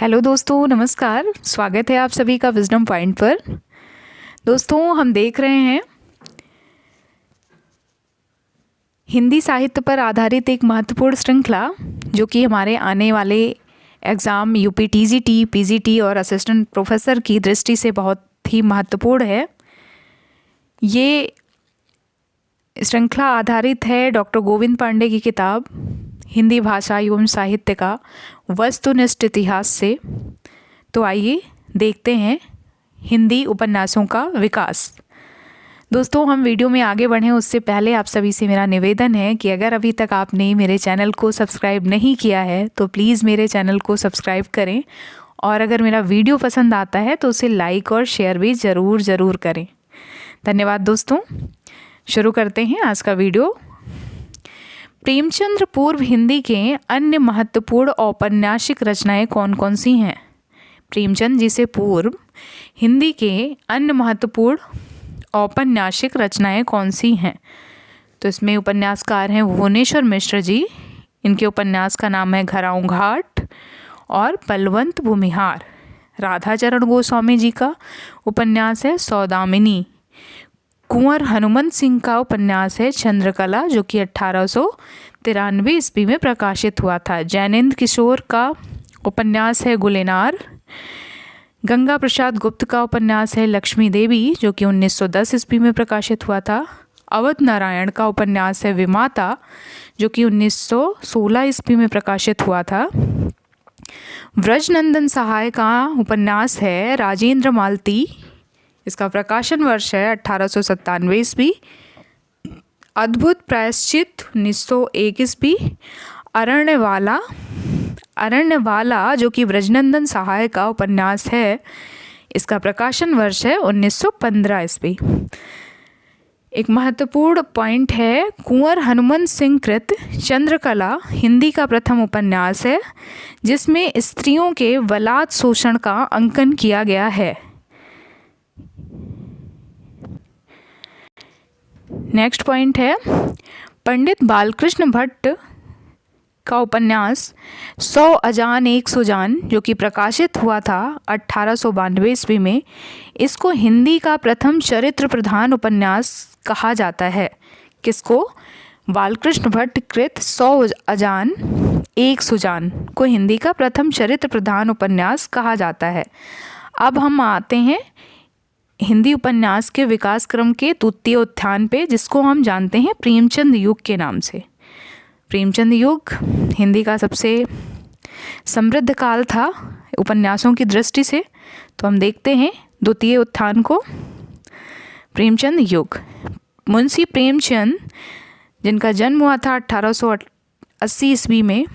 Hello दोस्तों, नमस्कार। स्वागत है आप सभी का विजडम पॉइंट पर। दोस्तों, हम देख रहे हैं हिंदी साहित्य पर आधारित एक महत्वपूर्ण श्रृंखला जो कि हमारे आने वाले एग्ज़ाम यूपी टीजीटी, पीजीटी और असिस्टेंट प्रोफेसर की दृष्टि से बहुत ही महत्वपूर्ण है। ये श्रृंखला आधारित है डॉक्टर गोविंद पांडे की किताब हिंदी भाषा एवं साहित्य का वस्तुनिष्ठ इतिहास से। तो आइए देखते हैं हिंदी उपन्यासों का विकास। दोस्तों, हम वीडियो में आगे बढ़ें उससे पहले आप सभी से मेरा निवेदन है कि अगर अभी तक आपने मेरे चैनल को सब्सक्राइब नहीं किया है तो प्लीज़ मेरे चैनल को सब्सक्राइब करें, और अगर मेरा वीडियो पसंद आता है तो उसे लाइक और शेयर भी ज़रूर करें। धन्यवाद दोस्तों। शुरू करते हैं आज का वीडियो। प्रेमचंद पूर्व हिंदी के अन्य महत्वपूर्ण औपन्यासिक रचनाएं कौन कौन सी हैं? प्रेमचंद जी से पूर्व हिंदी के अन्य महत्वपूर्ण औपन्यासिक रचनाएं कौन सी हैं? तो इसमें उपन्यासकार हैं भुवनेश्वर मिश्र जी। इनके उपन्यास का नाम है घराऊं घाट और बलवंत भूमिहार। राधाचरण गोस्वामी जी का उपन्यास है सौदामिनी। कुंवर हनुमंत सिंह का उपन्यास है चंद्रकला जो कि 1893 ईस्वी में प्रकाशित हुआ था। जैनेन्द्र किशोर का उपन्यास है गुलेनार। गंगा प्रसाद गुप्त का उपन्यास है लक्ष्मी देवी जो कि 1910 ईस्वी में प्रकाशित हुआ था। अवध नारायण का उपन्यास है विमाता जो कि 1916 ईस्वी में प्रकाशित हुआ था। व्रजनंदन सहाय का उपन्यास है राजेंद्र मालती। इसका प्रकाशन वर्ष है 1897 ईस्वी। अद्भुत प्रायश्चित 1901 ईस्वी। अरण्यवाला जो कि व्रजनंदन सहाय का उपन्यास है, इसका प्रकाशन वर्ष है 1915 ईस्वी। एक महत्वपूर्ण पॉइंट है कुंवर हनुमंत सिंह कृत चंद्रकला हिंदी का प्रथम उपन्यास है जिसमें स्त्रियों के बलात् शोषण का अंकन किया गया है। नेक्स्ट पॉइंट है पंडित बालकृष्ण भट्ट का उपन्यास 100 अजान 100 जान जो कि प्रकाशित हुआ था 1892 ईस्वी में। इसको हिंदी का प्रथम चरित्र प्रधान उपन्यास कहा जाता है। किसको? बालकृष्ण भट्ट कृत 100 अजान 100 जान को हिंदी का प्रथम चरित्र प्रधान उपन्यास कहा जाता है। अब हम आते हैं हिंदी उपन्यास के विकास क्रम के द्वितीय उत्थान पे, जिसको हम जानते हैं प्रेमचंद युग के नाम से। प्रेमचंद युग हिंदी का सबसे समृद्ध काल था उपन्यासों की दृष्टि से। तो हम देखते हैं द्वितीय उत्थान को। प्रेमचंद युग। मुंशी प्रेमचंद जिनका जन्म हुआ था 1880 ईस्वी में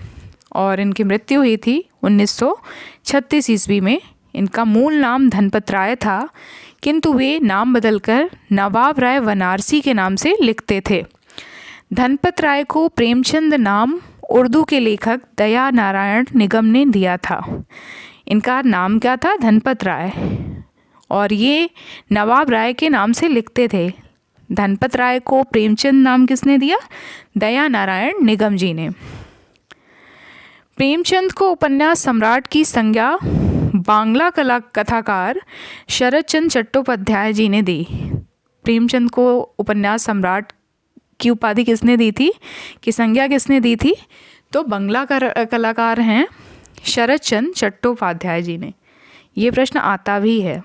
और इनकी मृत्यु हुई थी 1936 ईस्वी में। इनका मूल नाम धनपत राय था, किंतु वे नाम बदलकर नवाब राय बनारसी के नाम से लिखते थे। धनपत राय को प्रेमचंद नाम उर्दू के लेखक दया नारायण निगम ने दिया था। इनका नाम क्या था? धनपत राय, और ये नवाब राय के नाम से लिखते थे। धनपत राय को प्रेमचंद नाम किसने दिया? दया नारायण निगम जी ने। प्रेमचंद को उपन्यास सम्राट की संज्ञा बांग्ला कथाकार शरद चंद्र चट्टोपाध्याय जी ने दी। प्रेमचंद को उपन्यास सम्राट की उपाधि किसने दी थी, कि संज्ञा किसने दी थी? तो बांग्ला कलाकार हैं शरद चंद्र चट्टोपाध्याय जी ने। ये प्रश्न आता भी है।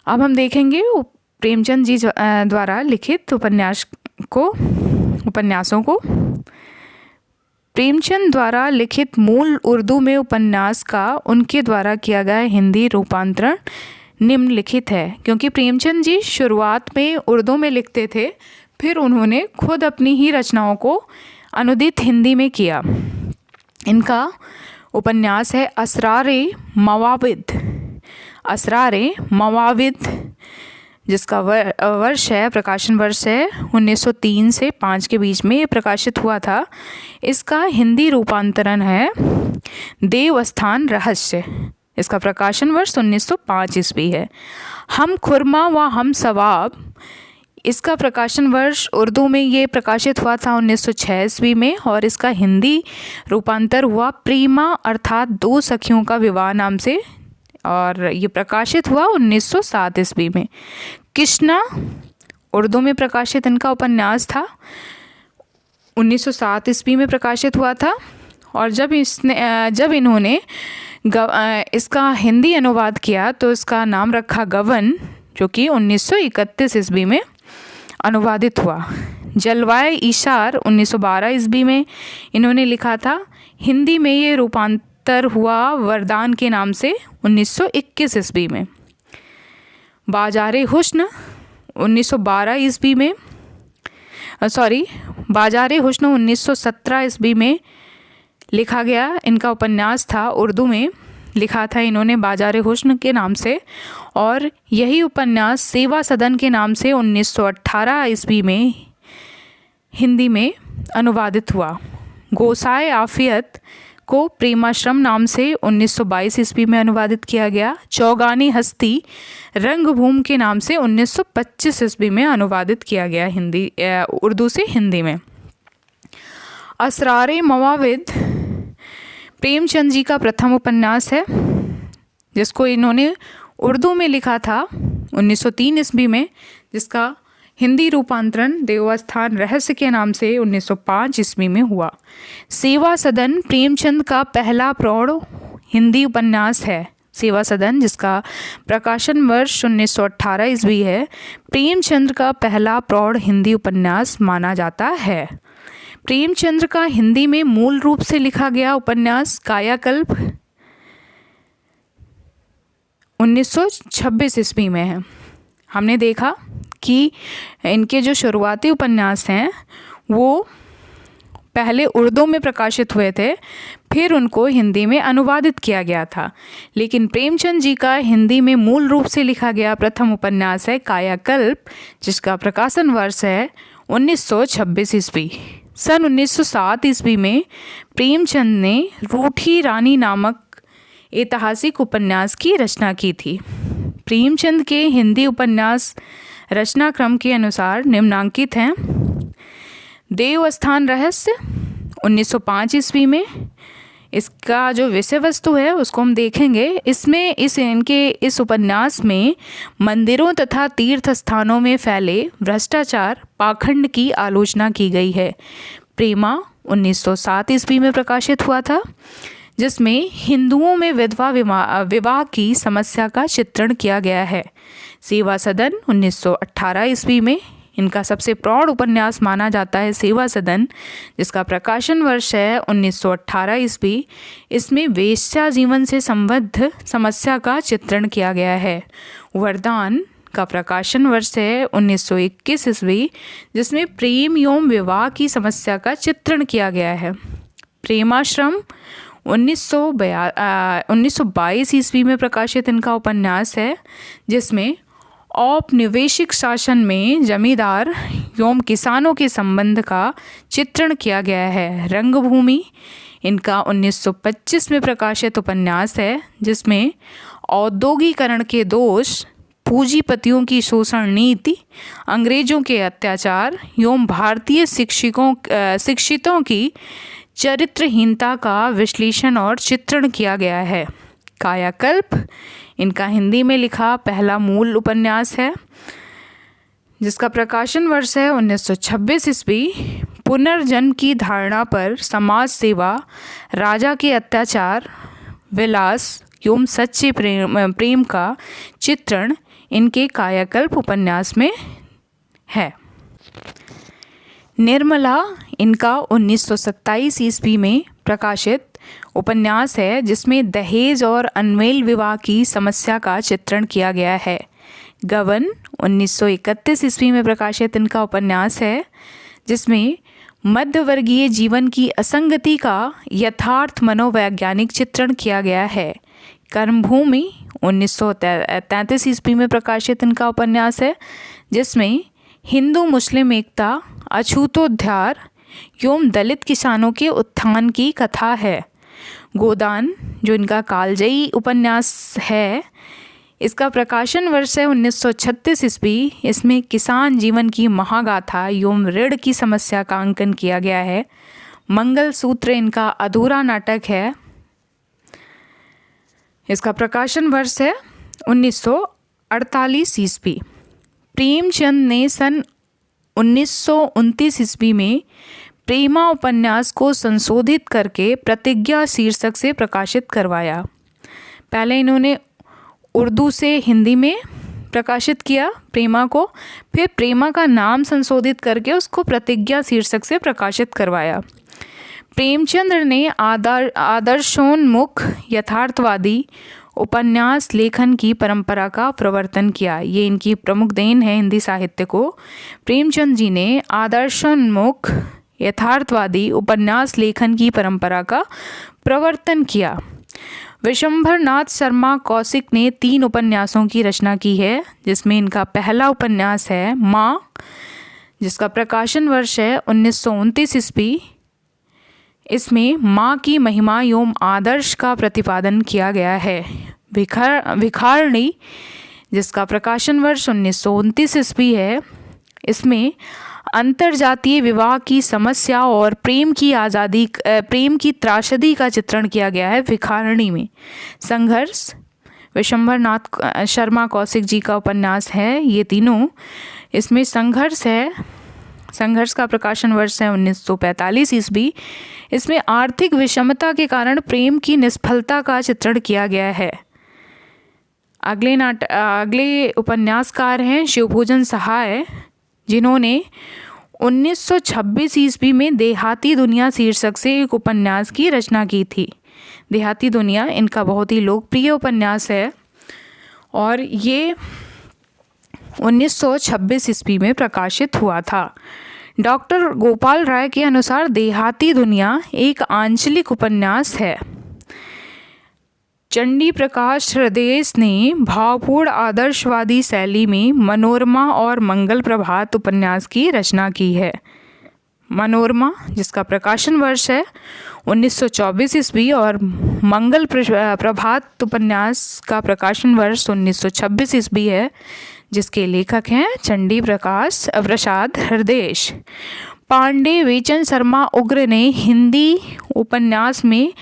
अब हम देखेंगे प्रेमचंद जी द्वारा लिखित उपन्यासों को। प्रेमचंद द्वारा लिखित मूल उर्दू में उपन्यास का उनके द्वारा किया गया हिंदी रूपांतरण निम्नलिखित है। क्योंकि प्रेमचंद जी शुरुआत में उर्दू में लिखते थे, फिर उन्होंने खुद अपनी ही रचनाओं को अनुदित हिंदी में किया। इनका उपन्यास है असरारे मवाविद जिसका वर्ष है, प्रकाशन वर्ष है 1903 से 5 के बीच में ये प्रकाशित हुआ था। इसका हिंदी रूपांतरण है देवस्थान रहस्य। इसका प्रकाशन वर्ष 1905 ईस्वी है। हम खुरमा व हम सवाब, इसका प्रकाशन वर्ष उर्दू में ये प्रकाशित हुआ था 1906 ईस्वी में, और इसका हिंदी रूपांतर हुआ प्रेमा अर्थात दो सखियों का विवाह नाम से, और ये प्रकाशित हुआ 1907 ईस्वी में। कृष्णा उर्दू में प्रकाशित इनका उपन्यास था, 1907 ईस्वी में प्रकाशित हुआ था। और जब इन्होंने इसका हिंदी अनुवाद किया तो इसका नाम रखा गबन, जो कि 1931 ईस्वी में अनुवादित हुआ। जलवाए इशार 1912 ईस्वी में इन्होंने लिखा था। हिंदी में ये रूपांतर हुआ वरदान के नाम से 1921 ईस्वी में। बाजारे हुस्न 1912 ईस्वी में, बाजारे हुस्न 1917 ईस्वी में लिखा गया इनका उपन्यास था। उर्दू में लिखा था इन्होंने बाजारे हुस्न के नाम से, और यही उपन्यास सेवा सदन के नाम से 1918 ईस्वी में हिंदी में अनुवादित हुआ। गोसाए आफियत को प्रेमाश्रम नाम से 1922 ईस्वी में अनुवादित किया गया। चौगानी हस्ती रंगभूमि के नाम से 1925 ईस्वी में अनुवादित किया गया उर्दू से हिंदी में। असरारे मवाविद प्रेमचंद जी का प्रथम उपन्यास है, जिसको इन्होंने उर्दू में लिखा था 1903 ईस्वी में, जिसका हिंदी रूपांतरण देवस्थान रहस्य के नाम से 1905 ईस्वी में हुआ। सेवा सदन प्रेमचंद का पहला प्रौढ़ हिंदी उपन्यास है। सेवा सदन, जिसका प्रकाशन वर्ष 1918 ईस्वी है, प्रेमचंद का पहला प्रौढ़ हिंदी उपन्यास माना जाता है। प्रेमचंद का हिंदी में मूल रूप से लिखा गया उपन्यास कायाकल्प 1926 ईस्वी में है। हमने देखा कि इनके जो शुरुआती उपन्यास हैं वो पहले उर्दू में प्रकाशित हुए थे, फिर उनको हिंदी में अनुवादित किया गया था। लेकिन प्रेमचंद जी का हिंदी में मूल रूप से लिखा गया प्रथम उपन्यास है कायाकल्प, जिसका प्रकाशन वर्ष है 1926 ईस्वी। सन 1907 ईस्वी में प्रेमचंद ने रूठी रानी नामक ऐतिहासिक उपन्यास की रचना की थी। प्रेमचंद के हिंदी उपन्यास रचना क्रम के अनुसार निम्नांकित हैं। देवस्थान रहस्य 1905 ईस्वी में, इसका जो विषय वस्तु है उसको हम देखेंगे। इसमें इस उपन्यास में मंदिरों तथा तीर्थ स्थानों में फैले भ्रष्टाचार पाखंड की आलोचना की गई है। प्रेमा 1907 ईस्वी में प्रकाशित हुआ था, जिसमें हिंदुओं में विधवा विवाह की समस्या का चित्रण किया गया है। सेवा सदन 1918 ईस्वी में इनका सबसे प्रौढ़ उपन्यास माना जाता है सेवा सदन, जिसका प्रकाशन वर्ष है 1918 ईस्वी। इसमें वेश्या जीवन से संबद्ध समस्या का चित्रण किया गया है। वरदान का प्रकाशन वर्ष है 1921 ईस्वी, जिसमें प्रेम एवं विवाह की समस्या का चित्रण किया गया है। प्रेमाश्रम 1922 ईस्वी में प्रकाशित इनका उपन्यास है, जिसमें औपनिवेशिक शासन में जमींदार एवं किसानों के संबंध का चित्रण किया गया है। रंगभूमि इनका 1925 में प्रकाशित उपन्यास है, जिसमें औद्योगिकरण के दोष, पूंजीपतियों की शोषण नीति, अंग्रेजों के अत्याचार एवं भारतीय शिक्षितों की चरित्रहीनता का विश्लेषण और चित्रण किया गया है। कायाकल्प इनका हिंदी में लिखा पहला मूल उपन्यास है, जिसका प्रकाशन वर्ष है 1926 ईस्वी। पुनर्जन्म की धारणा पर समाज सेवा, राजा के अत्याचार, विलास एवं सच्चे प्रेम का चित्रण इनके कायाकल्प उपन्यास में है। निर्मला इनका 1927 ईस्वी में प्रकाशित उपन्यास है, जिसमें दहेज और अनमेल विवाह की समस्या का चित्रण किया गया है। गबन 1931 ईस्वी में प्रकाशित इनका उपन्यास है, जिसमें मध्यवर्गीय जीवन की असंगति का यथार्थ मनोवैज्ञानिक चित्रण किया गया है। कर्मभूमि 1933 ईस्वी में प्रकाशित इनका उपन्यास है, जिसमें हिंदू मुस्लिम एकता, अछूतोद्धार एवं दलित किसानों के उत्थान की कथा है। गोदान जो इनका कालजयी उपन्यास है, इसका प्रकाशन वर्ष है 1936 ईस्वी। इसमें किसान जीवन की महागाथा एवं ऋण की समस्या का अंकन किया गया है। मंगलसूत्र इनका अधूरा नाटक है। इसका प्रकाशन वर्ष है 1948 ईस्वी। प्रेमचंद ने सन 1929 ईस्वी में प्रेमा उपन्यास को संशोधित करके प्रतिज्ञा शीर्षक से प्रकाशित करवाया। पहले इन्होंने उर्दू से हिंदी में प्रकाशित किया प्रेमा को, फिर प्रेमा का नाम संशोधित करके उसको प्रतिज्ञा शीर्षक से प्रकाशित करवाया। प्रेमचंद्र ने आदर्शोन्मुख यथार्थवादी उपन्यास लेखन की परंपरा का प्रवर्तन किया। ये इनकी प्रमुख देन है हिंदी साहित्य को। प्रेमचंद जी ने आदर्शोन्मुख यथार्थवादी उपन्यास लेखन की परंपरा का प्रवर्तन किया। विशंभरनाथ शर्मा कौशिक ने 3 उपन्यासों की रचना की है, जिसमें इनका पहला उपन्यास है माँ, जिसका प्रकाशन वर्ष है 1929 ईस्वी। इसमें माँ की महिमा एवं आदर्श का प्रतिपादन किया गया है। भिखारणी, जिसका प्रकाशन वर्ष 1929 ईस्वी है। इसमें अंतरजातीय विवाह की समस्या और प्रेम की त्रासदी का चित्रण किया गया है भिखारणी में। संघर्ष विशंभरनाथ शर्मा कौशिक जी का उपन्यास है ये तीनों। इसमें संघर्ष है, संघर्ष का प्रकाशन वर्ष है 1945 ईस्वी। इसमें आर्थिक विषमता के कारण प्रेम की निष्फलता का चित्रण किया गया है। अगले उपन्यासकार हैं शिवभोजन सहाय, जिन्होंने 1926 ईस्वी में देहाती दुनिया शीर्षक से एक उपन्यास की रचना की थी। देहाती दुनिया इनका बहुत ही लोकप्रिय उपन्यास है और ये 1926 ईस्वी में प्रकाशित हुआ था। डॉक्टर गोपाल राय के अनुसार देहाती दुनिया एक आंचलिक उपन्यास है। चंडी प्रकाश हृदय ने भावपूर्ण आदर्शवादी शैली में मनोरमा और मंगल प्रभात उपन्यास की रचना की है। मनोरमा, जिसका प्रकाशन वर्ष है 1924 ईस्वी, और मंगल प्रभात उपन्यास का प्रकाशन वर्ष 1926 ईस्वी है, जिसके लेखक हैं चंडी प्रसाद हृदय। पांडे वेचन शर्मा उग्र ने हिंदी उपन्यास में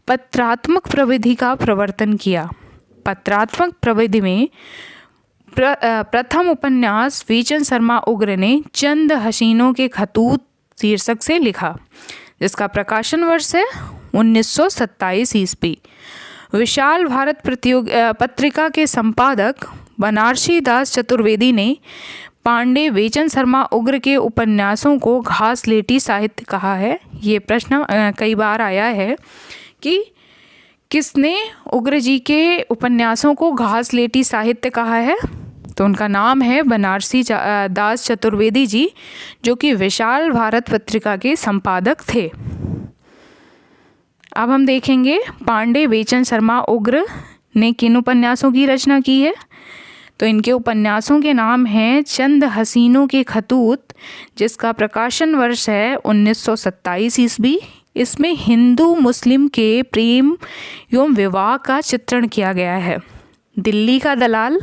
पत्रात्मक प्रविधि का प्रवर्तन किया। पत्रात्मक प्रविधि में प्रथम उपन्यास वेचन शर्मा उग्र ने चंद हसीनों के खतूत शीर्षक से लिखा, जिसका प्रकाशन वर्ष है 1927 ईस्वी। विशाल भारत पत्रिका के संपादक बनारसी दास चतुर्वेदी ने पांडे वेचन शर्मा उग्र के उपन्यासों को घासलेटी साहित्य कहा है। ये प्रश्न कई बार आया है कि किसने उग्र जी के उपन्यासों को घासलेटी साहित्य कहा है, तो उनका नाम है बनारसी दास चतुर्वेदी जी, जो कि विशाल भारत पत्रिका के संपादक थे। अब हम देखेंगे पांडे वेचन शर्मा उग्र ने किन उपन्यासों की रचना की है। तो इनके उपन्यासों के नाम हैं चंद हसीनों के खतूत, जिसका प्रकाशन वर्ष है 1927 ईस्वी। इसमें हिंदू मुस्लिम के प्रेम एवं विवाह का चित्रण किया गया है। दिल्ली का दलाल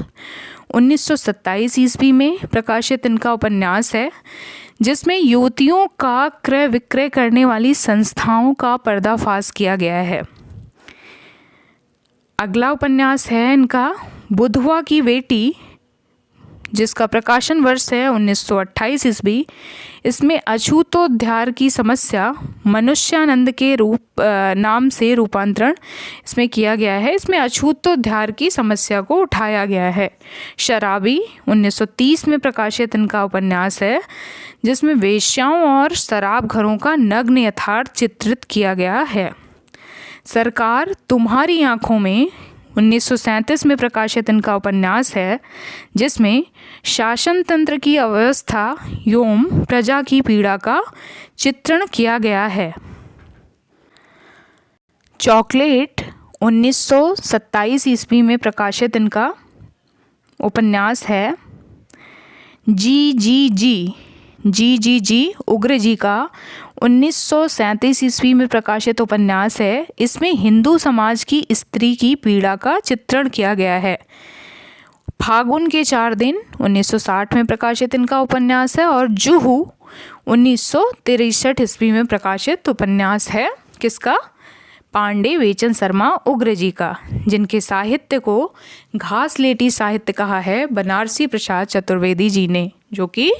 1927 ईस्वी में प्रकाशित इनका उपन्यास है, जिसमें युवतियों का क्रय विक्रय करने वाली संस्थाओं का पर्दाफाश किया गया है। अगला उपन्यास है इनका बुधवा की बेटी, जिसका प्रकाशन वर्ष है 1928 ईस्वी। इसमें अछूतोद्धार की समस्या मनुष्यानंद के नाम से रूपांतरण इसमें किया गया है। इसमें अछूतोद्धार की समस्या को उठाया गया है। शराबी 1930 में प्रकाशित इनका उपन्यास है, जिसमें वेश्याओं और शराब घरों का नग्न यथार्थ चित्रित किया गया है। सरकार तुम्हारी आंखों में 1937 में प्रकाशित इनका उपन्यास है, जिसमें शासन तंत्र की अव्यवस्था एवं प्रजा की पीड़ा का चित्रण किया गया है। चॉकलेट 1927 ईस्वी में प्रकाशित इनका उपन्यास है। जी उग्र जी का 1937 ईस्वी में प्रकाशित उपन्यास है। इसमें हिंदू समाज की स्त्री की पीड़ा का चित्रण किया गया है। फागुन के 4 दिन 1960 में प्रकाशित इनका उपन्यास है। और जुहू 1963 ईस्वी में प्रकाशित उपन्यास है। किसका? पांडे वेचन शर्मा उग्र जी का, जिनके साहित्य को घासलेटी साहित्य कहा है बनारसी प्रसाद चतुर्वेदी जी ने, जो कि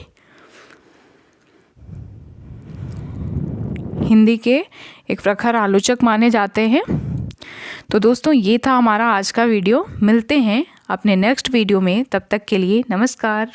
हिंदी के एक प्रखर आलोचक माने जाते हैं। तो दोस्तों, ये था हमारा आज का वीडियो। मिलते हैं अपने नेक्स्ट वीडियो में, तब तक के लिए नमस्कार।